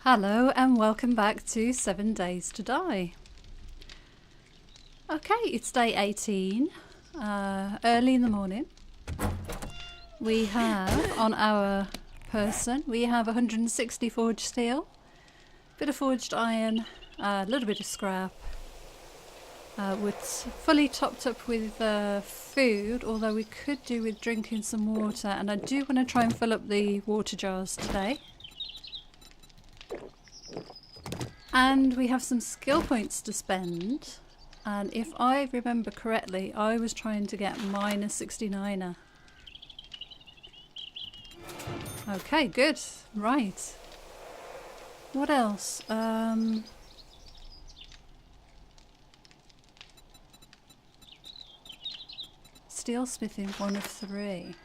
Hello and welcome back to 7 Days to Die. Okay, it's day 18, early in the morning. We have on our person, we have 160 forged steel, bit of forged iron, a little bit of scrap. We're fully topped up with food, although we could do with drinking some water, and I do want to try and fill up the water jars today. And we have some skill points to spend, and if I remember correctly, I was trying to get minus 69er. Okay, good. Right. What else? Steelsmithing 1 of 3.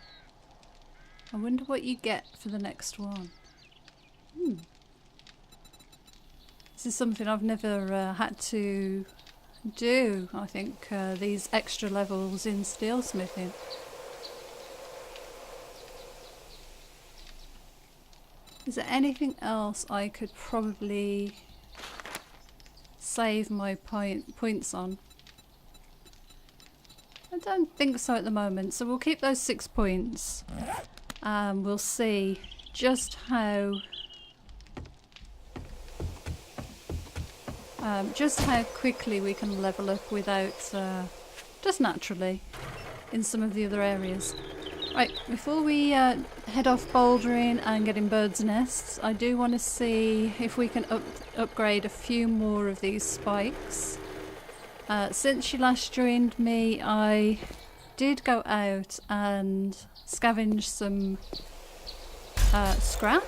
I wonder what you get for the next one. This is something I've never had to do, I think, these extra levels in steelsmithing. Is there anything else I could probably save my points on? I don't think so at the moment, so we'll keep those 6 points. We'll see just how quickly we can level up without just naturally in some of the other areas. Right, before we head off bouldering and getting birds' nests, I do want to see if we can upgrade a few more of these spikes. Since you last joined me, I did go out and scavenge some scrap.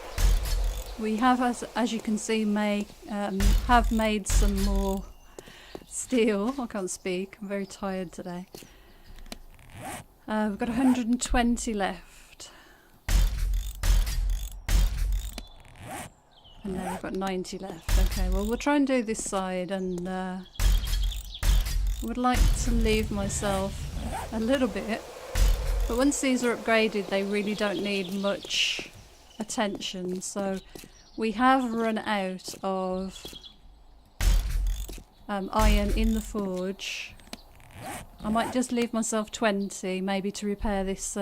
We have, as you can see, have made some more steel. I can't speak, I'm very tired today. We've got 120 left. And now we've got 90 left. Okay, well we'll try and do this side, and I would like to leave myself a little bit. But once these are upgraded, they really don't need much attention, so we have run out of iron in the forge. I might just leave myself 20 maybe to repair this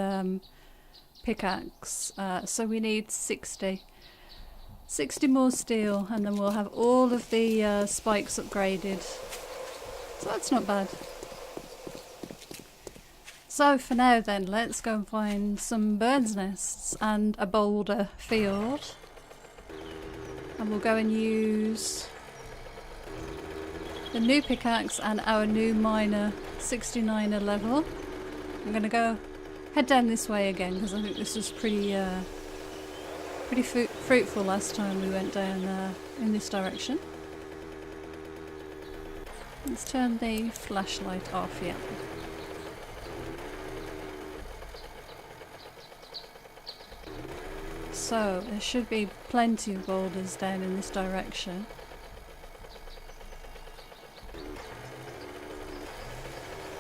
pickaxe, so we need 60 more steel, and then we'll have all of the spikes upgraded, so that's not bad. So for now then, let's go and find some birds' nests and a boulder field. And we'll go and use the new pickaxe and our new miner 69er level. I'm going to go head down this way again because I think this was pretty fruitful last time we went down in this direction. Let's turn the flashlight off, yeah. So, there should be plenty of boulders down in this direction.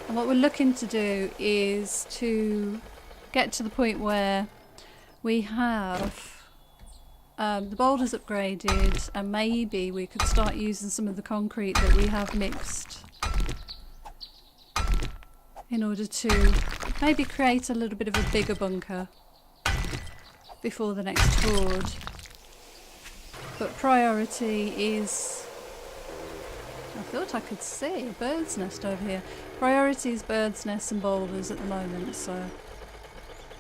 And what we're looking to do is to get to the point where we have the boulders upgraded, and maybe we could start using some of the concrete that we have mixed in order to maybe create a little bit of a bigger bunker before the next horde. But priority is... I thought I could see a bird's nest over here. Priority is bird's nests and boulders at the moment, so...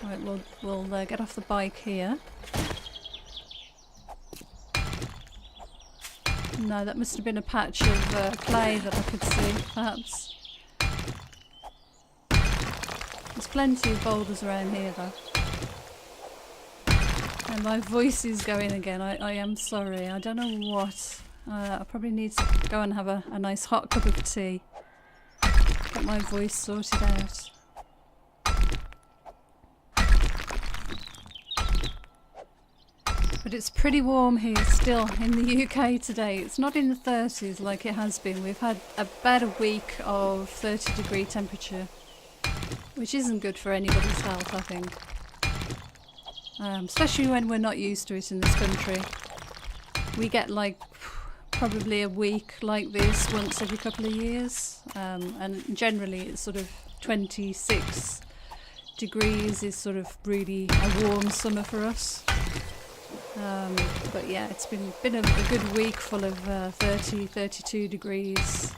Right, we'll get off the bike here. No, that must have been a patch of clay that I could see, perhaps. There's plenty of boulders around here though. And my voice is going again. I am sorry. I don't know what. I probably need to go and have a nice hot cup of tea. Get my voice sorted out. But it's pretty warm here still in the UK today. It's not in the 30s like it has been. We've had about a week of 30-degree temperature, which isn't good for anybody's health, I think. Especially when we're not used to it in this country. we get like probably a week like this once every couple of years, and generally it's sort of 26 degrees is sort of really a warm summer for us. But yeah, it's been a good week full of 30, 32 degrees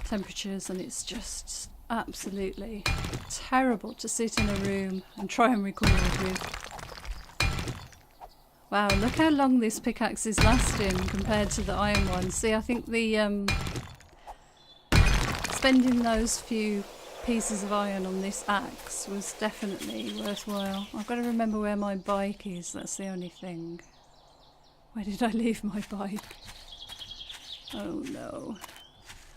temperatures, and it's just absolutely terrible to sit in a room and try and record with. Wow, look how long this pickaxe is lasting compared to the iron one. See, I think the spending those few pieces of iron on this axe was definitely worthwhile. I've got to remember where my bike is, that's the only thing. Where did I leave my bike? Oh no.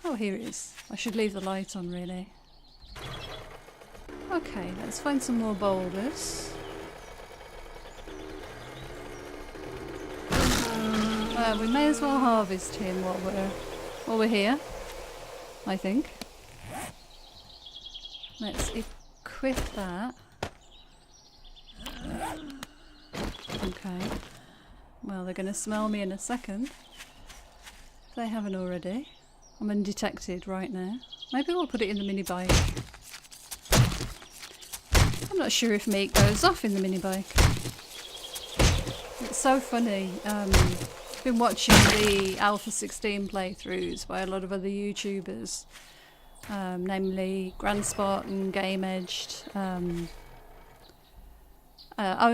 Oh, here it is. I should leave the light on, really. Okay, let's find some more boulders. We may as well harvest him while we're here, I think. Let's equip that. Okay. Well, they're going to smell me in a second. If they haven't already. I'm undetected right now. Maybe we'll put it in the mini bike. I'm not sure if meat goes off in the mini bike. It's so funny. I've been watching the Alpha 16 playthroughs by a lot of other YouTubers, namely Grandspot and Game Edged. Oh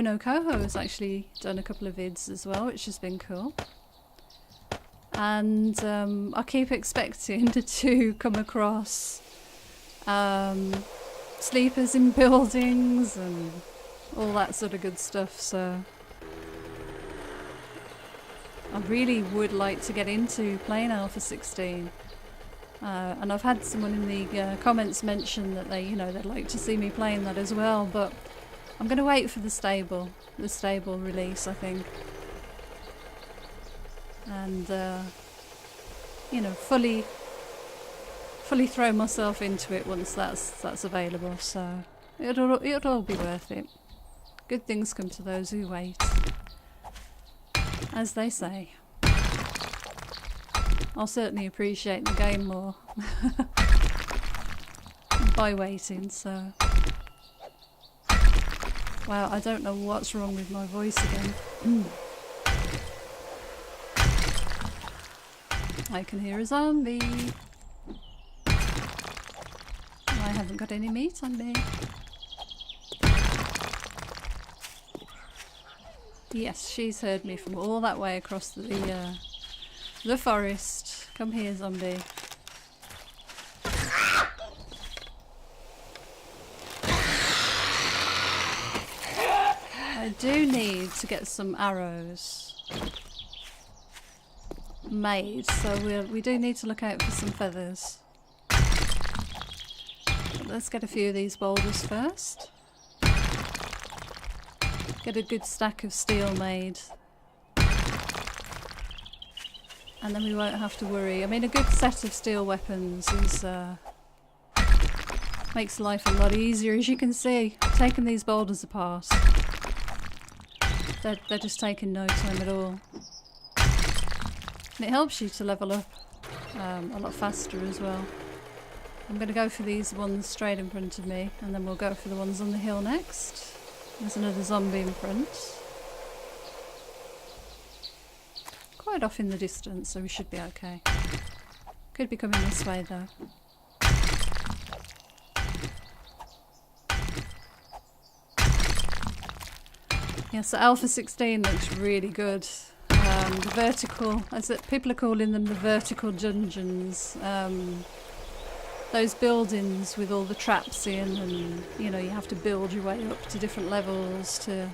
no, Coho has actually done a couple of vids as well, which has been cool. And I keep expecting to come across sleepers in buildings and all that sort of good stuff, so I really would like to get into playing Alpha 16. And I've had someone in the comments mention that they'd like to see me playing that as well, but I'm going to wait for the stable release, I think. And fully throw myself into it once that's available. So it'll all be worth it. Good things come to those who wait, as they say. I'll certainly appreciate the game more by waiting. So wow, I don't know what's wrong with my voice again. I can hear a zombie. I haven't got any meat on me. Yes, she's heard me from all that way across the forest. Come here, zombie. I do need to get some arrows made, so we do need to look out for some feathers. But let's get a few of these boulders first. Get a good stack of steel made. And then we won't have to worry. I mean, a good set of steel weapons is makes life a lot easier. As you can see, taking these boulders apart, they're just taking no time at all. And it helps you to level up a lot faster as well. I'm going to go for these ones straight in front of me, and then we'll go for the ones on the hill next. There's another zombie in front. Quite off in the distance, so we should be okay. Could be coming this way though. Yeah, so Alpha 16 looks really good. The vertical, people are calling them the vertical dungeons. Those buildings with all the traps in, and you have to build your way up to different levels to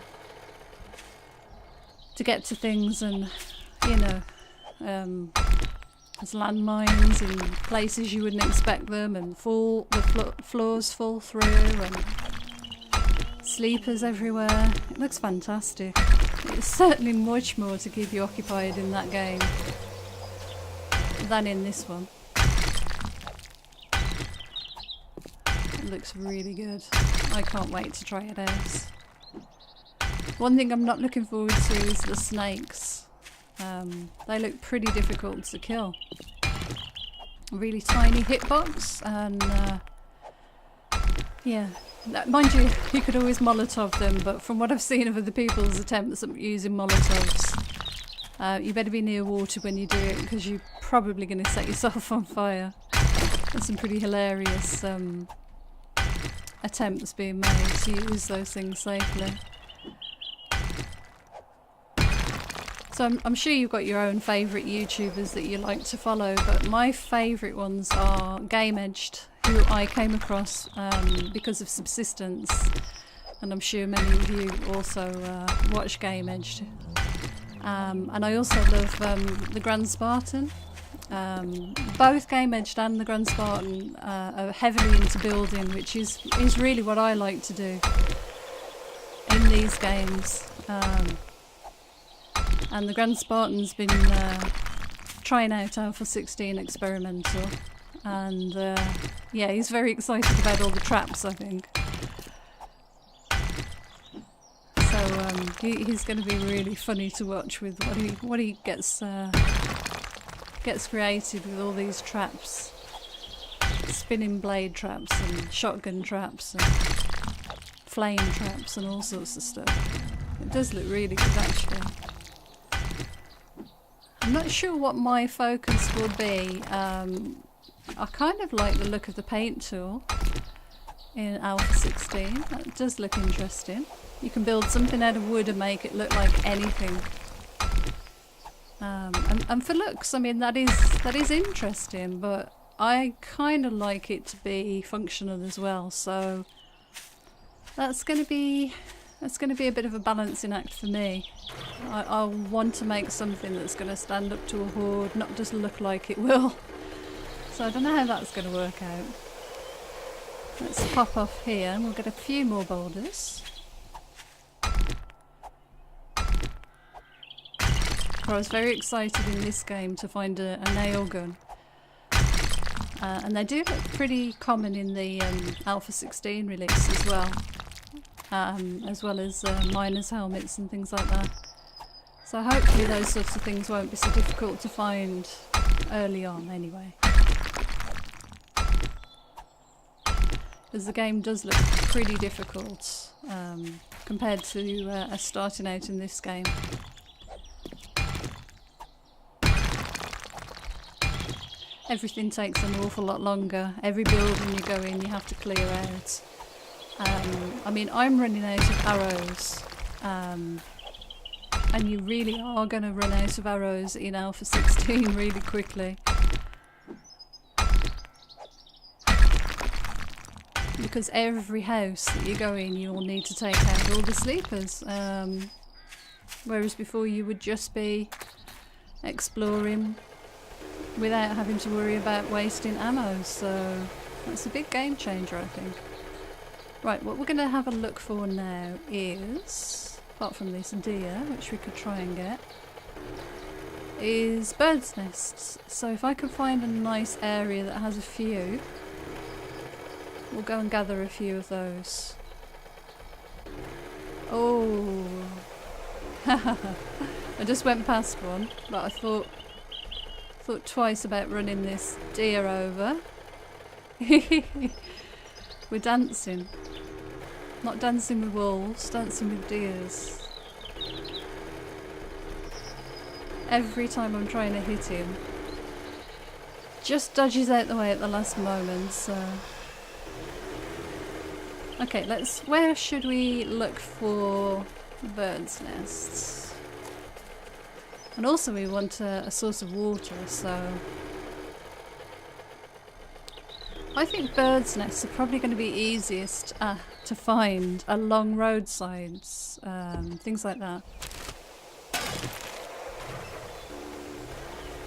get to things, and there's landmines in places you wouldn't expect them, and the floors fall through, and sleepers everywhere. It looks fantastic. It's certainly much more to keep you occupied in that game than in this one. It looks really good. I can't wait to try it out. One thing I'm not looking forward to is the snakes. They look pretty difficult to kill. A really tiny hitbox, and yeah. Mind you, you could always Molotov them, but from what I've seen of other people's attempts at using Molotovs, you better be near water when you do it, because you're probably going to set yourself on fire. There's some pretty hilarious attempts being made to use those things safely. So I'm sure you've got your own favourite YouTubers that you like to follow, but my favourite ones are Game Edged, who I came across because of subsistence, and I'm sure many of you also watch Game Edged. And I also love the Grand Spartan. Both Game Edged and the Grand Spartan are heavily into building, which is really what I like to do in these games. And the Grand Spartan's been trying out Alpha 16 experimental, and yeah, he's very excited about all the traps, I think. So he's going to be really funny to watch with what he gets created with all these traps, spinning blade traps and shotgun traps and flame traps and all sorts of stuff. It does look really good, actually. I'm not sure what my focus will be. I kind of like the look of the paint tool in Alpha 16. That does look interesting. You can build something out of wood and make it look like anything. And for looks, I mean, that is interesting, but I kind of like it to be functional as well. So that's going to be a bit of a balancing act for me. I want to make something that's going to stand up to a horde, not just look like it will. So I don't know how that's going to work out. Let's pop off here and we'll get a few more boulders. I was very excited in this game to find a nail gun. And they do look pretty common in the Alpha 16 release as well. As well as miners' helmets and things like that. So hopefully those sorts of things won't be so difficult to find early on anyway. Because the game does look pretty difficult compared to us starting out in this game. Everything takes an awful lot longer. Every building you go in you have to clear out. I mean, I'm running out of arrows, and you really are going to run out of arrows in Alpha 16 really quickly. Because every house that you go in, you will need to take out all the sleepers. Whereas before you would just be exploring without having to worry about wasting ammo, so that's a big game changer, I think. Right, what we're going to have a look for now is, apart from this deer, which we could try and get, is birds' nests. So if I can find a nice area that has a few, we'll go and gather a few of those. Oh, I just went past one, but I thought twice about running this deer over. We're dancing. Not dancing with wolves, dancing with deers. Every time I'm trying to hit him, just dodges out the way at the last moment, so... Okay, where should we look for birds' nests? And also we want a source of water, so... I think birds' nests are probably going to be easiest to find along roadsides, things like that.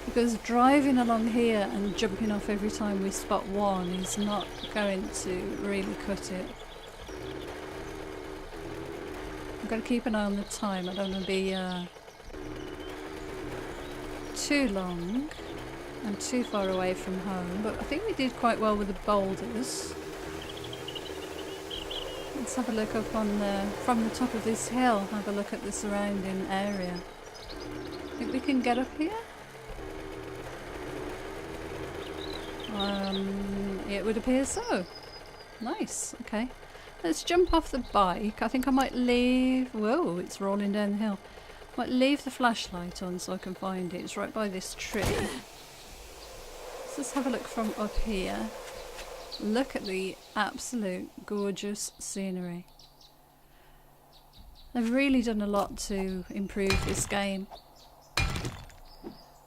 Because driving along here and jumping off every time we spot one is not going to really cut it. I've got to keep an eye on the time, I don't want to be too long and too far away from home, but I think we did quite well with the boulders. Let's have a look up on from the top of this hill. Have a look at the surrounding area. Think we can get up here? It would appear so. Nice. Okay. Let's jump off the bike. I think I might leave... Whoa, it's rolling down the hill. Might leave the flashlight on so I can find it. It's right by this tree. Let's just have a look from up here. Look at the absolute gorgeous scenery. They've really done a lot to improve this game.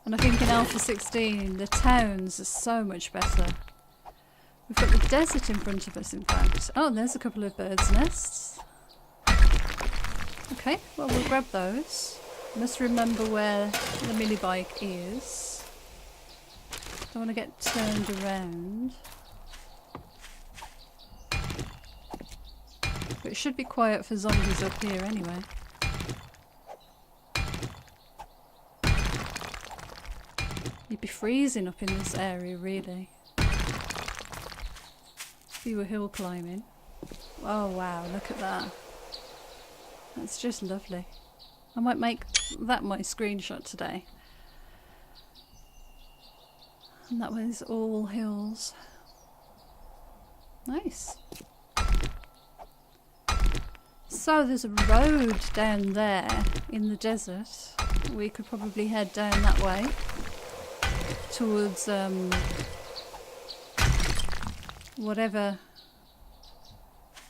And I think in Alpha 16 the towns are so much better. We've got the desert in front of us, in fact. Oh, and there's a couple of birds' nests. Okay, well, we'll grab those. Must remember where the mini bike is. Don't want to get turned around. But it should be quiet for zombies up here anyway. You'd be freezing up in this area, really. If you were hill climbing. Oh wow, look at that. That's just lovely. I might make that my screenshot today. And that was all hills. Nice. So there's a road down there in the desert. We could probably head down that way towards whatever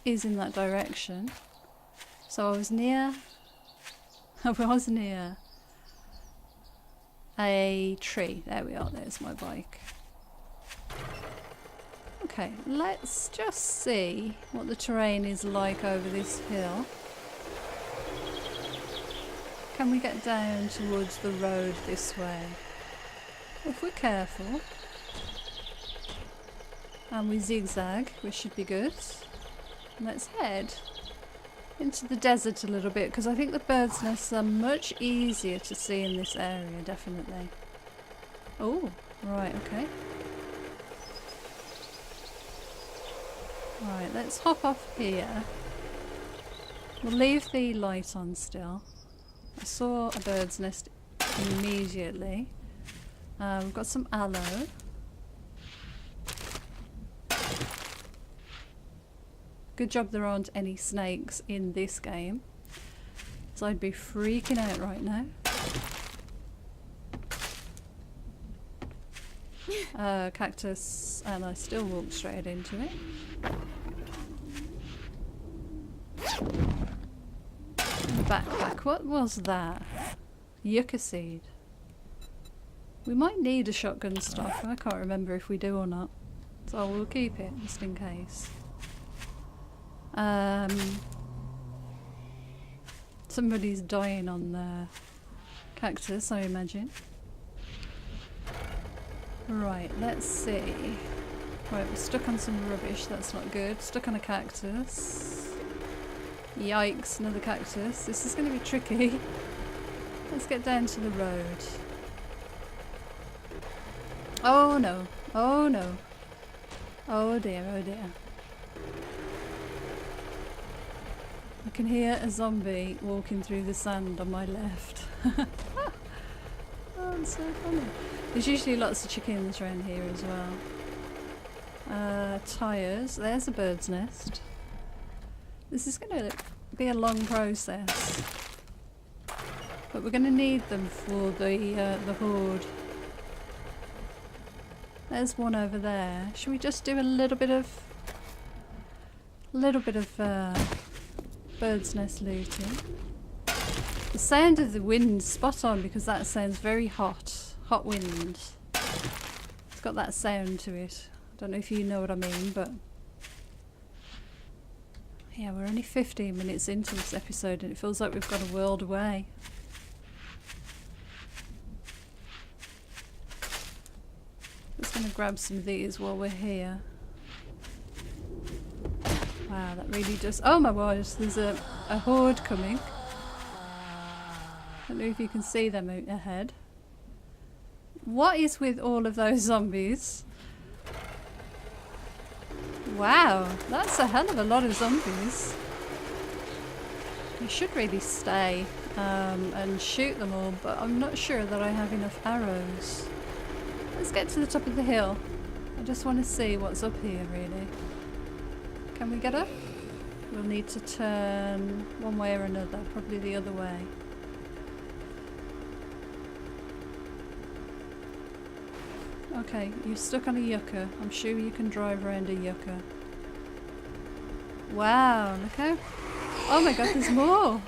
is in that direction. So I was near a tree. There we are, there's my bike. Okay, let's just see what the terrain is like over this hill. Can we get down towards the road this way? If we're careful. And we zigzag, which should be good. Let's head into the desert a little bit, because I think the birds' nests are much easier to see in this area, definitely. Oh, right, okay. Right, let's hop off here. We'll leave the light on still. I saw a bird's nest immediately. We've got some aloe. Good job there aren't any snakes in this game. So I'd be freaking out right now. Cactus, and I still walk straight into it. The backpack, what was that? Yucca seed. We might need a shotgun stock, I can't remember if we do or not. So we'll keep it, just in case. Somebody's dying on the cactus, I imagine. Right, let's see. Right, we're stuck on some rubbish, that's not good. Stuck on a cactus. Yikes, another cactus. This is going to be tricky. Let's get down to the road. Oh no, oh no. Oh dear, oh dear. I can hear a zombie walking through the sand on my left. Oh, it's so funny. There's usually lots of chickens around here as well. Tyres. There's a bird's nest. This is going to be a long process. But we're going to need them for the horde. There's one over there. Should we just do a little bit of bird's nest looting? The sound of the wind, spot on, because that sounds very hot. Hot wind. It's got that sound to it. I don't know if you know what I mean, but yeah, we're only 15 minutes into this episode and it feels like we've got a world away. Just gonna grab some of these while we're here. Wow, that really does. Oh my word, there's a horde coming. I don't know if you can see them out ahead. What is with all of those zombies? Wow, that's a hell of a lot of zombies. You should really stay and shoot them all, but I'm not sure that I have enough arrows. Let's get to the top of the hill. I just want to see what's up here, really. Can we get up? We'll need to turn one way or another, probably the other way. Okay, you're stuck on a yucca. I'm sure you can drive around a yucca. Wow, look how... Oh my god, there's more!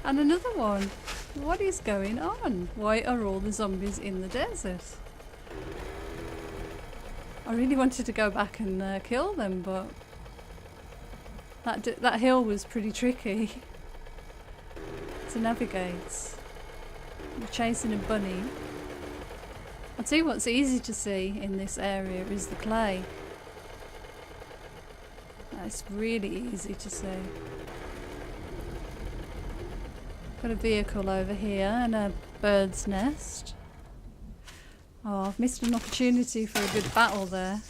And another one. What is going on? Why are all the zombies in the desert? I really wanted to go back and kill them, but that hill was pretty tricky to navigate. We're chasing a bunny. I'll tell you what's easy to see in this area is the clay. That's really easy to see. Got a vehicle over here and a bird's nest. Oh, I've missed an opportunity for a good battle there.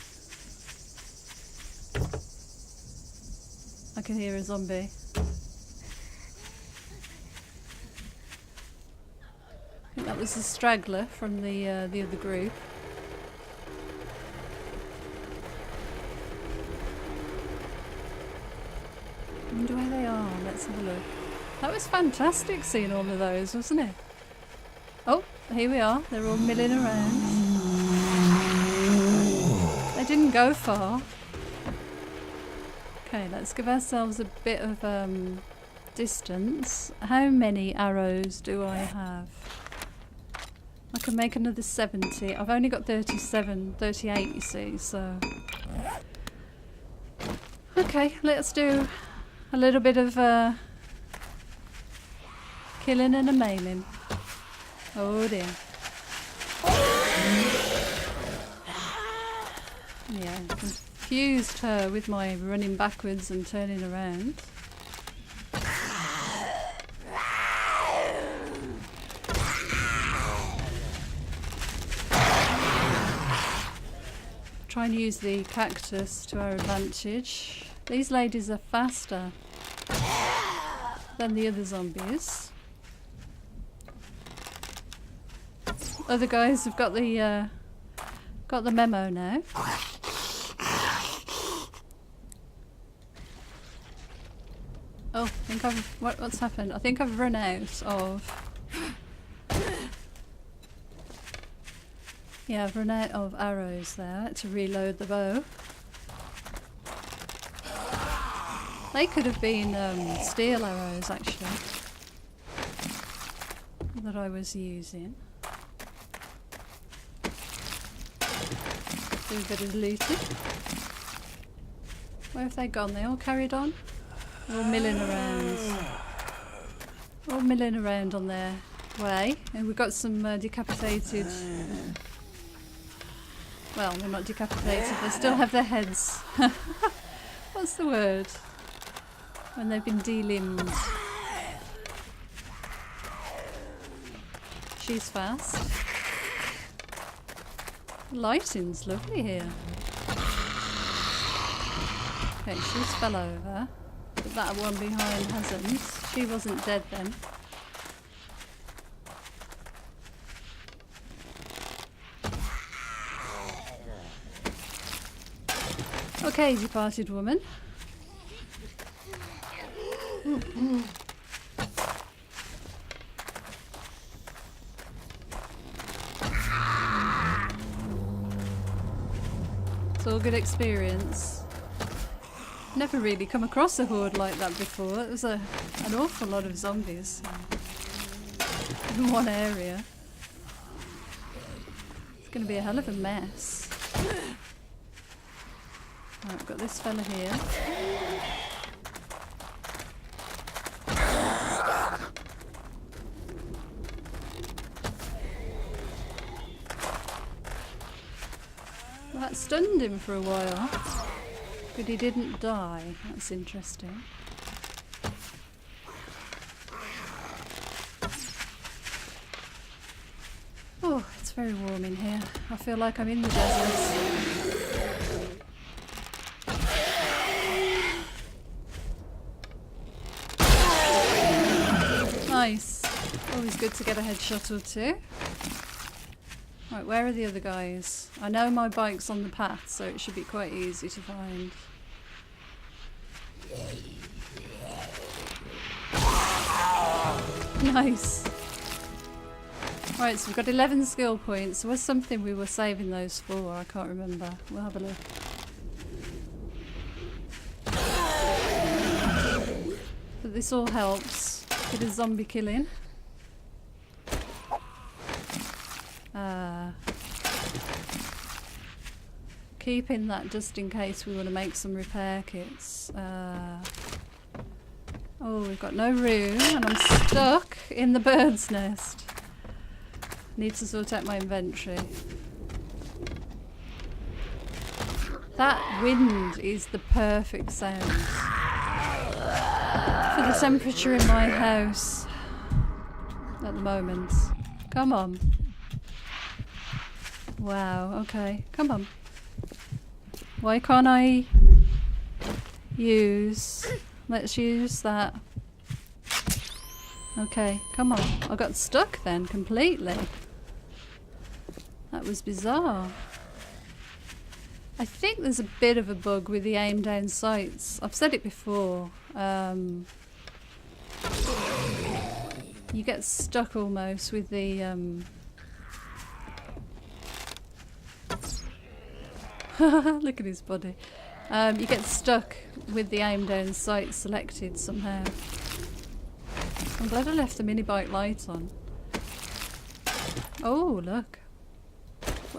I can hear a zombie. I think that was a straggler from the other group. I wonder where they are. Let's have a look. That was fantastic seeing all of those, wasn't it? Oh, here we are. They're all milling around. They didn't go far. Okay, let's give ourselves a bit of distance. How many arrows do I have? I can make another 70. I've only got 38 you see, so... Okay, let's do a little bit of killing and a maiming. Oh dear. Yeah, confused her with my running backwards and turning around. Try and use the cactus to our advantage. These ladies are faster than the other zombies. Other guys have got the memo now. Oh, I think what's happened? I think I've run out of... Yeah, I've run out of arrows there to reload the bow. They could have been steel arrows actually that I was using. Do a bit of looting. Where have they gone? They all carried on? They're all milling around. All milling around on their way. And we've got some decapitated... Well, they're not decapitated, they still have their heads. What's the word? When they've been delimbed. She's fast. The lighting's lovely here. Okay, she's fell over. But that one behind hasn't. She wasn't dead then. Okay, departed woman. It's all good experience. Never really come across a horde like that before. It was an awful lot of zombies in one area. It's going to be a hell of a mess. Right, I've got this fella here. That stunned him for a while, but he didn't die. That's interesting. Oh, it's very warm in here. I feel like I'm in the desert. Nice. Always good to get a headshot or two. Right, where are the other guys? I know my bike's on the path, so it should be quite easy to find. Nice. Right, so we've got 11 skill points. There was something we were saving those for, I can't remember. We'll have a look. But this all helps. Bit of zombie killing. Keeping that just in case we want to make some repair kits. Oh, we've got no room and I'm stuck in the bird's nest. Need to sort out my inventory. That wind is the perfect sound for the temperature in my house at the moment. Come on. Wow, okay, come on. Why can't I use... Let's use that. Okay, come on. I got stuck then, completely. That was bizarre. I think there's a bit of a bug with the aim down sights. I've said it before. You get stuck almost with the... Look at his body. You get stuck with the aim down sight selected somehow. I'm glad I left the mini bike light on. Oh, look.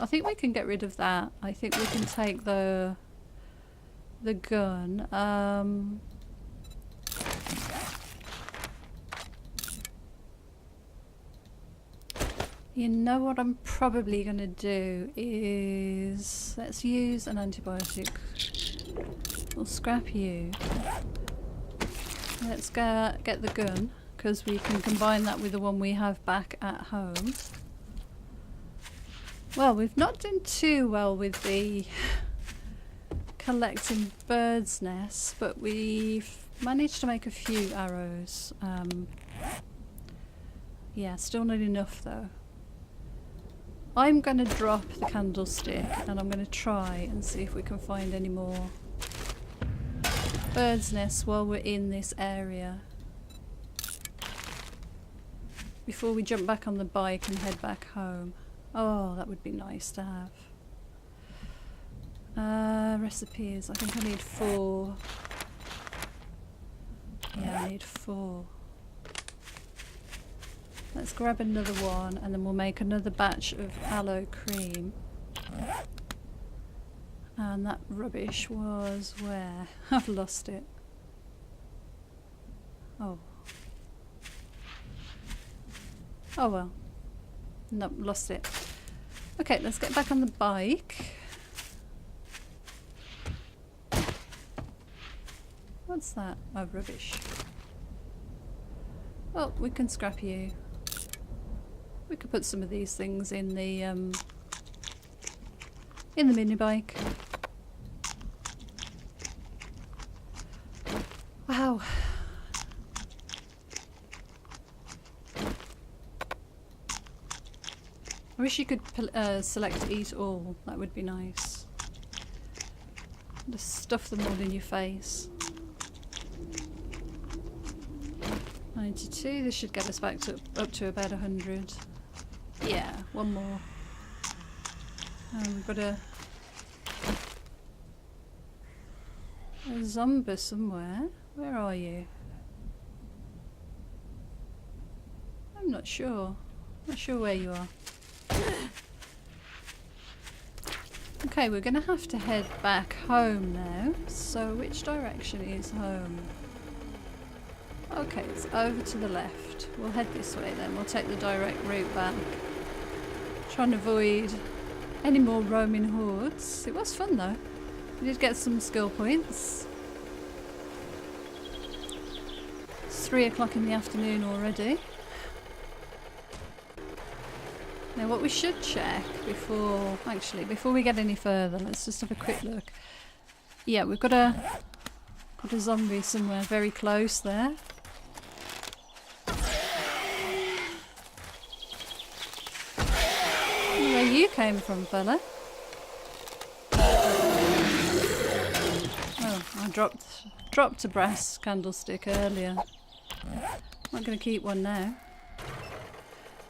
I think we can get rid of that. I think we can take the gun. You know what I'm probably going to do is... Let's use an antibiotic. We'll scrap you. Let's get the gun, because we can combine that with the one we have back at home. Well, we've not done too well with the collecting birds' nests, but we've managed to make a few arrows. Yeah, still not enough though. I'm going to drop the candlestick and I'm going to try and see if we can find any more birds' nests while we're in this area before we jump back on the bike and head back home. Oh, that would be nice to have. Recipes. I think I need 4. Yeah, I need 4. Let's grab another one and then we'll make another batch of aloe cream. And that rubbish was where? I've lost it. Oh. Oh well. Nope, lost it. Okay, let's get back on the bike. What's that? Oh, rubbish. Well, we can scrap you. We could put some of these things in the mini bike. Wow. I wish you could select eat all. That would be nice. Just stuff them all in your face. 92. This should get us back to up to about 100. Yeah, one more. We've got a zombie somewhere. Where are you? I'm not sure. Not sure where you are. Okay, we're going to have to head back home now. So which direction is home? Okay, it's over to the left. We'll head this way then. We'll take the direct route back. Try and avoid any more roaming hordes. It was fun though. We did get some skill points. It's 3 o'clock in the afternoon already. Now what we should check before we get any further, let's just have a quick look. Yeah, we've got a zombie somewhere very close there. came from, fella? Oh, I dropped a brass candlestick earlier. Not going to keep one now.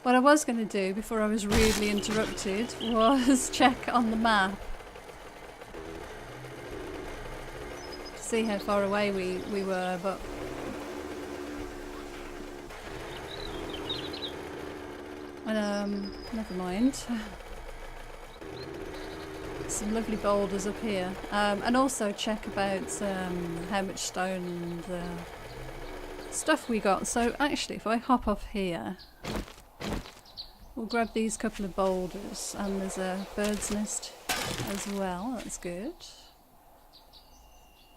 What I was going to do before I was rudely interrupted was check on the map to see how far away we were, but never mind. Some lovely boulders up here, and also check about how much stone and stuff we got. So actually, if I hop off here, we'll grab these couple of boulders, and there's a bird's nest as well. That's good.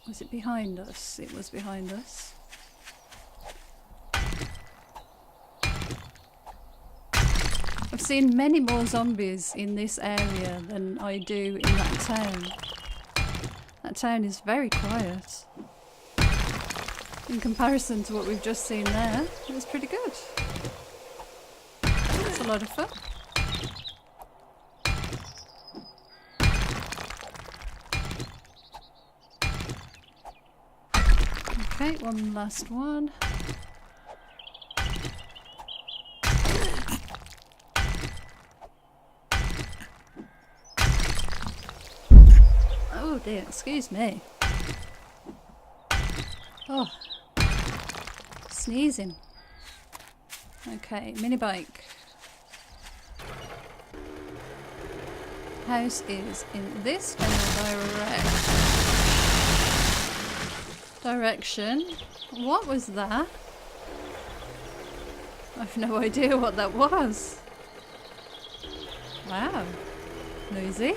Was it behind us? It was behind us. I've seen many more zombies in this area than I do in that town. That town is very quiet. In comparison to what we've just seen there, it was pretty good. It's a lot of fun. Okay, one last one. Oh dear, excuse me. Oh, sneezing. Okay, mini bike. House is in this general direction. What was that? I've no idea what that was. Wow, noisy.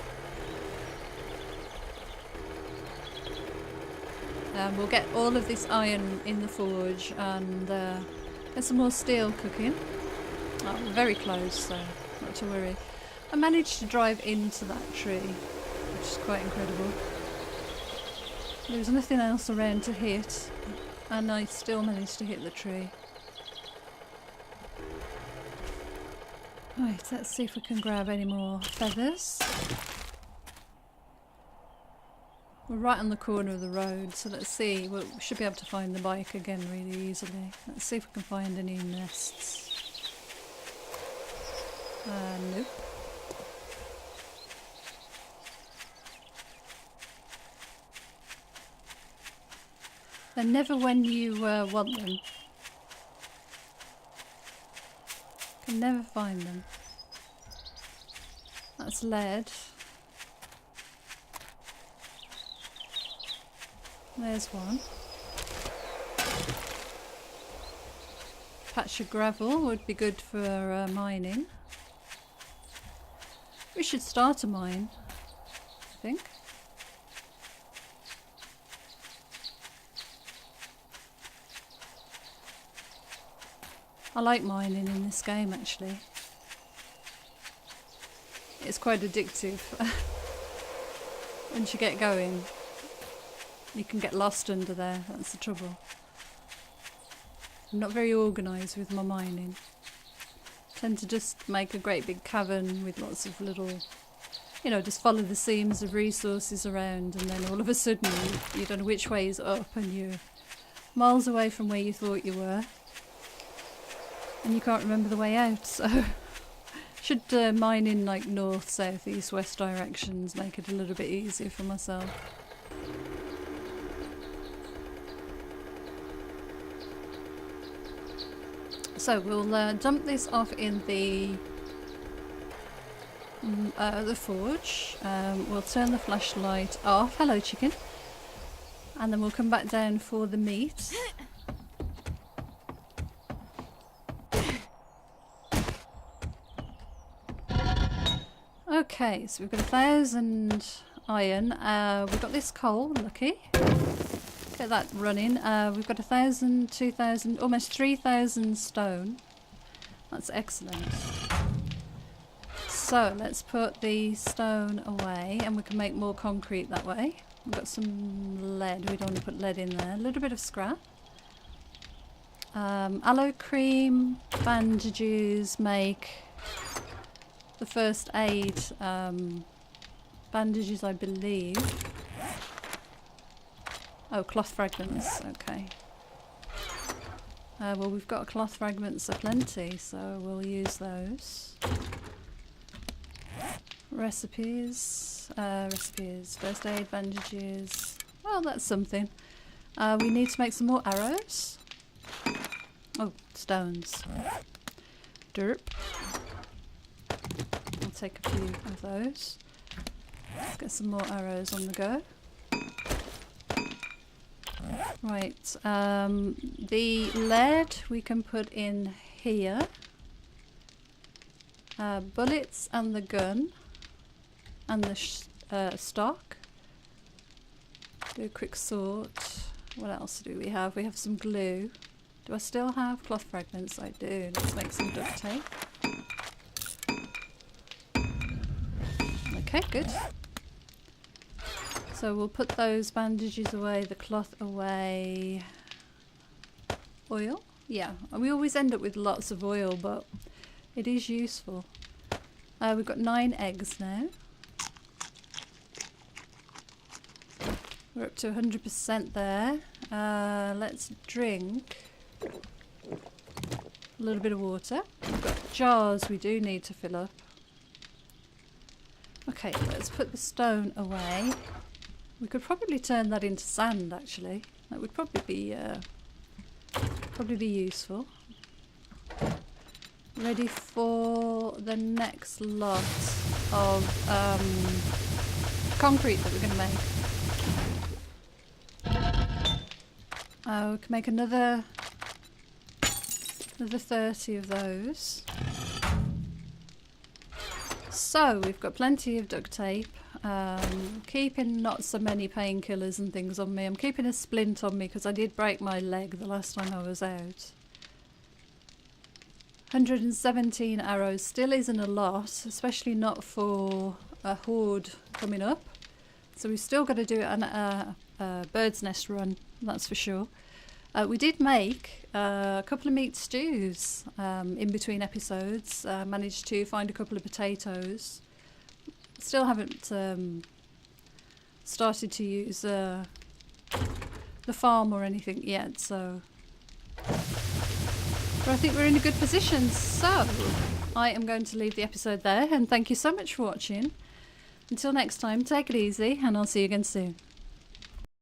We'll get all of this iron in the forge and get some more steel cooking. Oh, we're very close, so not to worry. I managed to drive into that tree, which is quite incredible. There was nothing else around to hit, and I still managed to hit the tree. Right, let's see if we can grab any more feathers. We're right on the corner of the road, so let's see. We should be able to find the bike again really easily. Let's see if we can find any nests. Nope. They're never when you want them. Can never find them. That's lead. There's one. Patch of gravel would be good for mining. We should start a mine, I think. I like mining in this game actually. It's quite addictive. Once you get going, you can get lost under there, that's the trouble. I'm not very organised with my mining. I tend to just make a great big cavern with lots of little, you know, just follow the seams of resources around, and then all of a sudden you don't know which way is up and you're miles away from where you thought you were. And you can't remember the way out, so should mine in like north, south, east, west directions, make it a little bit easier for myself. So we'll dump this off in the forge. We'll turn the flashlight off. Hello, chicken. And then we'll come back down for the meat. Okay, so we've got 1,000 iron. We've got this coal, lucky. Get that running. We've got 1,000, 2,000, almost 3,000 stone. That's excellent. So let's put the stone away, and we can make more concrete that way. We've got some lead. We don't want to put lead in there. A little bit of scrap. Aloe cream, bandages make the first aid bandages, I believe. Oh, cloth fragments, okay. Well, we've got cloth fragments aplenty, so we'll use those. Recipes, first aid bandages. Well, that's something. We need to make some more arrows. Oh, stones. Derp. I'll take a few of those. Let's get some more arrows on the go. Right, the lead we can put in here. Bullets and the gun. And the stock. Do a quick sort. What else do we have? We have some glue. Do I still have cloth fragments? I do. Let's make some duct tape. Okay, good. So we'll put those bandages away, the cloth away. Oil? Yeah, and we always end up with lots of oil, but it is useful. We've got 9 eggs now. We're up to 100% there. Let's drink a little bit of water. We've got jars we do need to fill up. Okay, let's put the stone away. We could probably turn that into sand, actually. That would probably be useful. Ready for the next lot of concrete that we're going to make. We can make another 30 of those. So we've got plenty of duct tape. Keeping not so many painkillers and things on me. I'm keeping a splint on me because I did break my leg the last time I was out. 117 arrows still isn't a lot, especially not for a horde coming up. So we've still got to do a bird's nest run, that's for sure. We did make a couple of meat stews in between episodes. Managed to find a couple of potatoes. Still haven't started to use the farm or anything yet, so... But I think we're in a good position, so I am going to leave the episode there, and thank you so much for watching. Until next time, take it easy, and I'll see you again soon.